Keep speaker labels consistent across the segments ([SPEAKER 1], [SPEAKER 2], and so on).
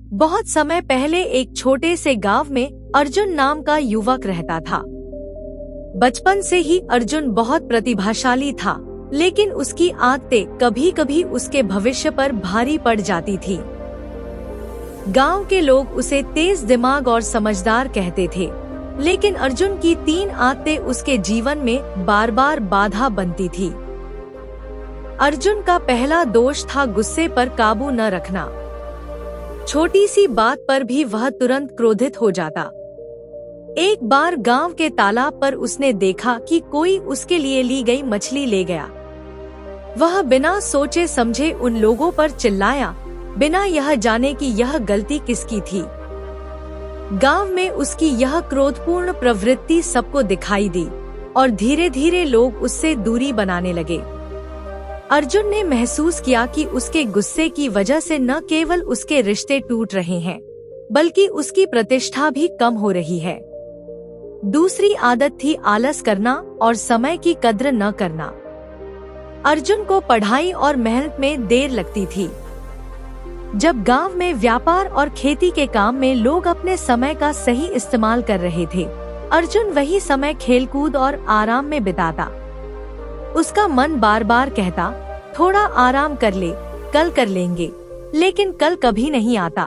[SPEAKER 1] बहुत समय पहले एक छोटे से गांव में अर्जुन नाम का युवक रहता था। बचपन से ही अर्जुन बहुत प्रतिभाशाली था, लेकिन उसकी आदतें कभी कभी उसके भविष्य पर भारी पड़ जाती थी। गांव के लोग उसे तेज दिमाग और समझदार कहते थे, लेकिन अर्जुन की 3 आदतें उसके जीवन में बार बार बाधा बनती थी। अर्जुन का पहला दोष था गुस्से पर काबू न रखना। छोटी सी बात पर भी वह तुरंत क्रोधित हो जाता। एक बार गांव के तालाब पर उसने देखा कि कोई उसके लिए ली गई मछली ले गया। वह बिना सोचे समझे उन लोगों पर चिल्लाया, बिना यह जाने कि यह गलती किसकी थी। गांव में उसकी यह क्रोधपूर्ण प्रवृत्ति सबको दिखाई दी और धीरे धीरे लोग उससे दूरी बनाने लगे। अर्जुन ने महसूस किया कि उसके गुस्से की वजह से न केवल उसके रिश्ते टूट रहे हैं, बल्कि उसकी प्रतिष्ठा भी कम हो रही है। दूसरी आदत थी आलस करना और समय की कद्र न करना। अर्जुन को पढ़ाई और मेहनत में देर लगती थी। जब गांव में व्यापार और खेती के काम में लोग अपने समय का सही इस्तेमाल कर रहे थे, अर्जुन वही समय खेलकूद और आराम में बिताता। उसका मन बार बार कहता, थोड़ा आराम कर ले, कल कर लेंगे, लेकिन कल कभी नहीं आता।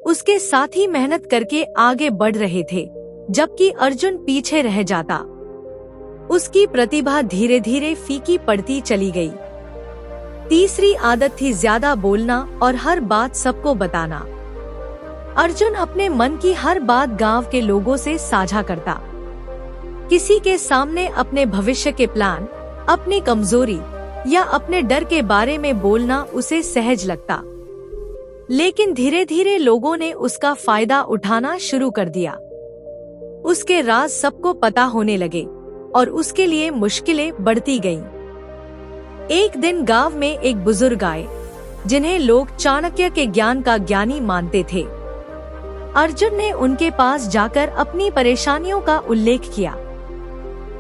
[SPEAKER 1] उसके साथी मेहनत करके आगे बढ़ रहे थे, जबकि अर्जुन पीछे रह जाता। उसकी प्रतिभा धीरे धीरे फीकी पड़ती चली गई। तीसरी आदत थी ज्यादा बोलना और हर बात सबको बताना। अर्जुन अपने मन की हर बात गांव के लोगों से साझा करता। किसी के सामने अपने भविष्य के प्लान, अपनी कमजोरी या अपने डर के बारे में बोलना उसे सहज लगता। लेकिन धीरे धीरे लोगों ने उसका फायदा उठाना शुरू कर दिया। उसके राज सबको पता होने लगे और उसके लिए मुश्किलें बढ़ती गईं। एक दिन गांव में एक बुजुर्ग आए, जिन्हें लोग चाणक्य के ज्ञान का ज्ञानी मानते थे। अर्जुन ने उनके पास जाकर अपनी परेशानियों का उल्लेख किया।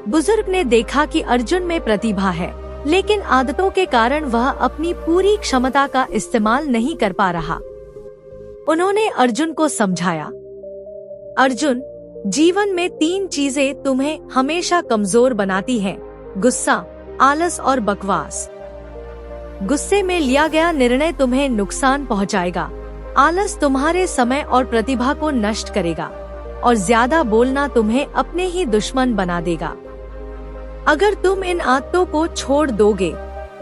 [SPEAKER 1] बुजुर्ग ने देखा कि अर्जुन में प्रतिभा है, लेकिन आदतों के कारण वह अपनी पूरी क्षमता का इस्तेमाल नहीं कर पा रहा। उन्होंने अर्जुन को समझाया, अर्जुन, जीवन में 3 चीजें तुम्हें हमेशा कमजोर बनाती हैं: गुस्सा, आलस और बकवास। गुस्से में लिया गया निर्णय तुम्हें नुकसान पहुंचाएगा, आलस तुम्हारे समय और प्रतिभा को नष्ट करेगा, और ज्यादा बोलना तुम्हें अपने ही दुश्मन बना देगा। अगर तुम इन आदतों को छोड़ दोगे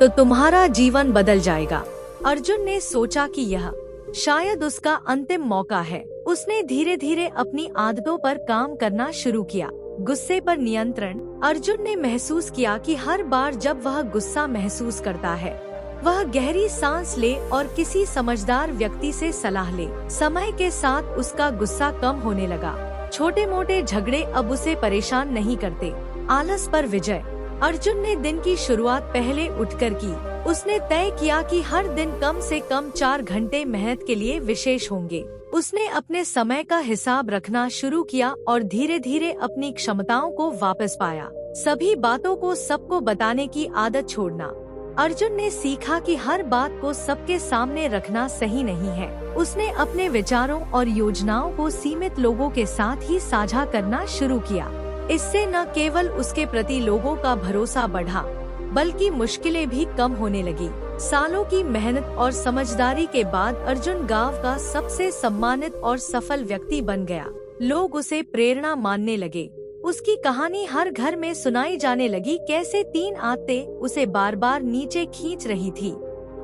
[SPEAKER 1] तो तुम्हारा जीवन बदल जाएगा। अर्जुन ने सोचा कि यह शायद उसका अंतिम मौका है। उसने धीरे धीरे अपनी आदतों पर काम करना शुरू किया। गुस्से पर नियंत्रण। अर्जुन ने महसूस किया कि हर बार जब वह गुस्सा महसूस करता है, वह गहरी सांस ले और किसी समझदार व्यक्ति से सलाह ले। समय के साथ उसका गुस्सा कम होने लगा। छोटे मोटे झगड़े अब उसे परेशान नहीं करते। आलस पर विजय। अर्जुन ने दिन की शुरुआत पहले उठकर की। उसने तय किया कि हर दिन कम से कम 4 घंटे मेहनत के लिए विशेष होंगे। उसने अपने समय का हिसाब रखना शुरू किया और धीरे धीरे अपनी क्षमताओं को वापस पाया। सभी बातों को सबको बताने की आदत छोड़ना। अर्जुन ने सीखा कि हर बात को सबके सामने रखना सही नहीं है। उसने अपने विचारों और योजनाओं को सीमित लोगों के साथ ही साझा करना शुरू किया। इससे न केवल उसके प्रति लोगों का भरोसा बढ़ा, बल्कि मुश्किलें भी कम होने लगी। सालों की मेहनत और समझदारी के बाद अर्जुन गांव का सबसे सम्मानित और सफल व्यक्ति बन गया। लोग उसे प्रेरणा मानने लगे। उसकी कहानी हर घर में सुनाई जाने लगी, कैसे 3 आदतें उसे बार बार नीचे खींच रही थी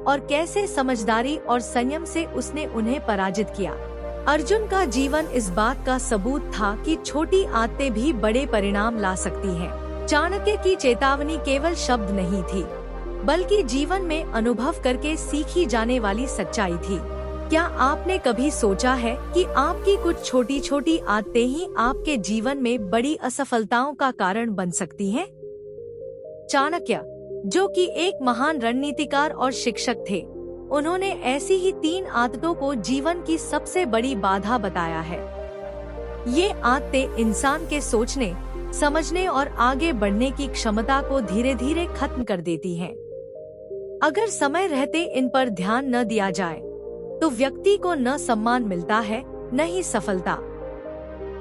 [SPEAKER 1] और कैसे समझदारी और संयम से उसने उन्हें पराजित किया। अर्जुन का जीवन इस बात का सबूत था कि छोटी आदतें भी बड़े परिणाम ला सकती हैं। चाणक्य की चेतावनी केवल शब्द नहीं थी, बल्कि जीवन में अनुभव करके सीखी जाने वाली सच्चाई थी। क्या आपने कभी सोचा है कि आपकी कुछ छोटी छोटी आदतें ही आपके जीवन में बड़ी असफलताओं का कारण बन सकती हैं? चाणक्य, जो कि एक महान रणनीतिकार और शिक्षक थे, उन्होंने ऐसी ही 3 आदतों को जीवन की सबसे बड़ी बाधा बताया है। ये आदतें इंसान के सोचने, समझने और आगे बढ़ने की क्षमता को धीरे धीरे खत्म कर देती हैं। अगर समय रहते इन पर ध्यान न दिया जाए तो व्यक्ति को न सम्मान मिलता है न ही सफलता।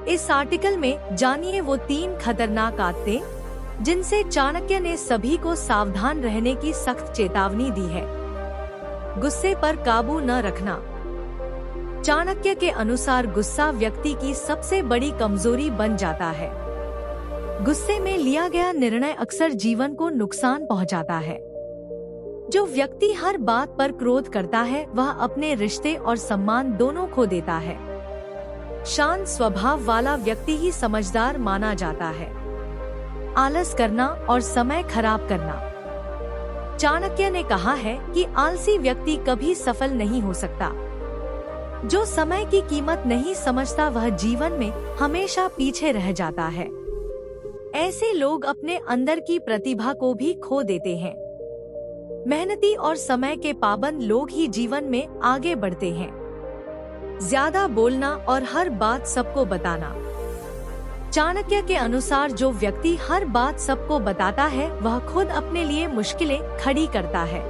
[SPEAKER 1] इस आर्टिकल में जानिए वो 3 खतरनाक आदतें जिनसे चाणक्य ने सभी को सावधान रहने की सख्त चेतावनी दी है। गुस्से पर काबू न रखना। चाणक्य के अनुसार गुस्सा व्यक्ति की सबसे बड़ी कमजोरी बन जाता है। गुस्से में लिया गया निर्णय अक्सर जीवन को नुकसान पहुंचाता है। जो व्यक्ति हर बात पर क्रोध करता है वह अपने रिश्ते और सम्मान दोनों खो देता है। शांत स्वभाव वाला व्यक्ति ही समझदार माना जाता है। आलस करना और समय खराब करना। चाणक्य ने कहा है कि आलसी व्यक्ति कभी सफल नहीं हो सकता। जो समय की कीमत नहीं समझता वह जीवन में हमेशा पीछे रह जाता है। ऐसे लोग अपने अंदर की प्रतिभा को भी खो देते हैं। मेहनती और समय के पाबंद लोग ही जीवन में आगे बढ़ते हैं। ज्यादा बोलना और हर बात सबको बताना। चाणक्य के अनुसार जो व्यक्ति हर बात सबको बताता है वह खुद अपने लिए मुश्किलें खड़ी करता है।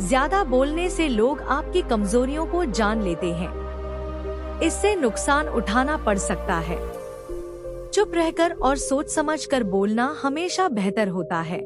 [SPEAKER 1] ज्यादा बोलने से लोग आपकी कमजोरियों को जान लेते हैं। इससे नुकसान उठाना पड़ सकता है। चुप रहकर और सोच समझकर बोलना हमेशा बेहतर होता है।